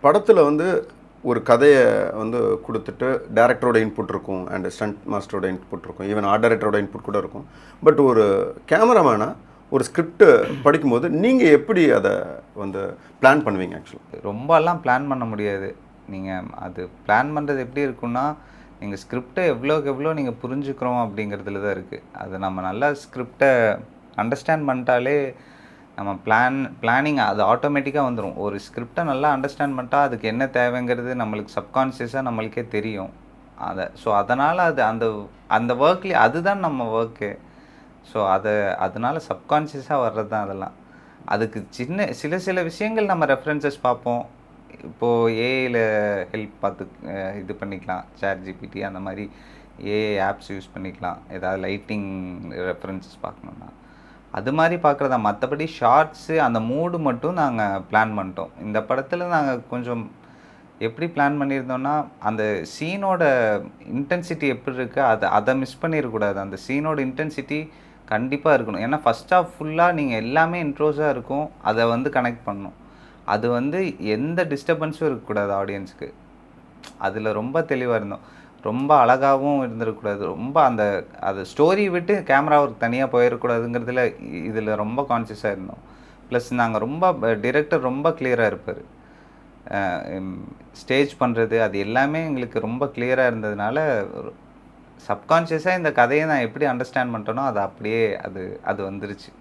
படத்தில் வந்து ஒரு கதையை வந்து கொடுத்துட்டு டேரக்டரோட இன்புட் இருக்கும் அண்ட் ஸ்டண்ட் மாஸ்டரோட இன்புட் இருக்கும், ஈவன் ஆர்ட் டைரக்டரோட இன்புட் கூட இருக்கும். பட் ஒரு கேமராமேனாக ஒரு ஸ்கிரிப்ட் படிக்கும்போது நீங்கள் எப்படி அதை வந்து பிளான் பண்ணுவீங்க? ஆக்சுவலாக ரொம்பலாம் பிளான் பண்ண முடியாது. நீங்கள் அது பிளான் பண்ணுறது எப்படி இருக்குன்னா, நீங்கள் ஸ்கிரிப்டை எவ்வளோக்கு எவ்வளோ நீங்கள் புரிஞ்சுக்கிறோம் அப்படிங்கிறதுல தான் இருக்குது. அது நம்ம நல்லா ஸ்கிரிப்டை அண்டர்ஸ்டாண்ட் பண்ணிட்டாலே நம்ம பிளானிங் அது ஆட்டோமேட்டிக்காக வந்துடும். ஒரு ஸ்கிரிப்டை நல்லா அண்டர்ஸ்டாண்ட் பண்ணிட்டா அதுக்கு என்ன தேவைங்கிறது நம்மளுக்கு சப்கான்ஷியஸாக நம்மளுக்கே தெரியும். ஸோ அதனால் அது அந்த அந்த ஒர்க்லேயே அதுதான் நம்ம ஒர்க்கு. ஸோ அதனால் சப்கான்ஷியஸாக வர்றது தான் அதெல்லாம். அதுக்கு சில விஷயங்கள் நம்ம ரெஃபரன்சஸ் பார்ப்போம். இப்போது ஏஐயில் ஹெல்ப் பார்த்து இது பண்ணிக்கலாம். சாட் ஜிபிடி அந்த மாதிரி ஏஐ ஆப்ஸ் யூஸ் பண்ணிக்கலாம், ஏதாவது லைட்டிங் ரெஃபரன்சஸ் பார்க்கணுன்னா அது மாதிரி பார்க்குறதா. மற்றபடி ஷார்ட்ஸு அந்த மூடு மட்டும் நாங்கள் பிளான் பண்ணிட்டோம். இந்த படத்தில் நாங்கள் கொஞ்சம் எப்படி பிளான் பண்ணியிருந்தோன்னா, அந்த சீனோட இன்டென்சிட்டி எப்படி இருக்குது அதை மிஸ் பண்ணிடக்கூடாது. அந்த சீனோட இன்டென்சிட்டி கண்டிப்பாக இருக்கணும். ஏன்னா ஃபஸ்ட் ஹாஃப் ஃபுல்லாக நீங்கள் எல்லாமே இன்ட்ரோஸாக இருக்கும், அதை வந்து கனெக்ட் பண்ணணும். அது வந்து எந்த டிஸ்டர்பன்ஸும் இருக்கக்கூடாது ஆடியன்ஸுக்கு. அதில் ரொம்ப தெளிவாக இருந்தோம். ரொம்ப அழகாகவும் இருந்திருக்கக்கூடாது. ரொம்ப அது ஸ்டோரி விட்டு கேமராவுக்கு தனியாக போயிடக்கூடாதுங்கிறதுல இதில் ரொம்ப கான்சியஸாக இருந்தோம். ப்ளஸ் நாங்கள் ரொம்ப டிரெக்டர் ரொம்ப கிளியராக இருப்பார். ஸ்டேஜ் பண்ணுறது அது எல்லாமே எங்களுக்கு ரொம்ப கிளியராக இருந்ததுனால சப்கான்ஷியஸாக இந்த கதையை நான் எப்படி அண்டர்ஸ்டாண்ட் பண்ணிட்டேனோ அது அப்படியே அது வந்துருச்சு.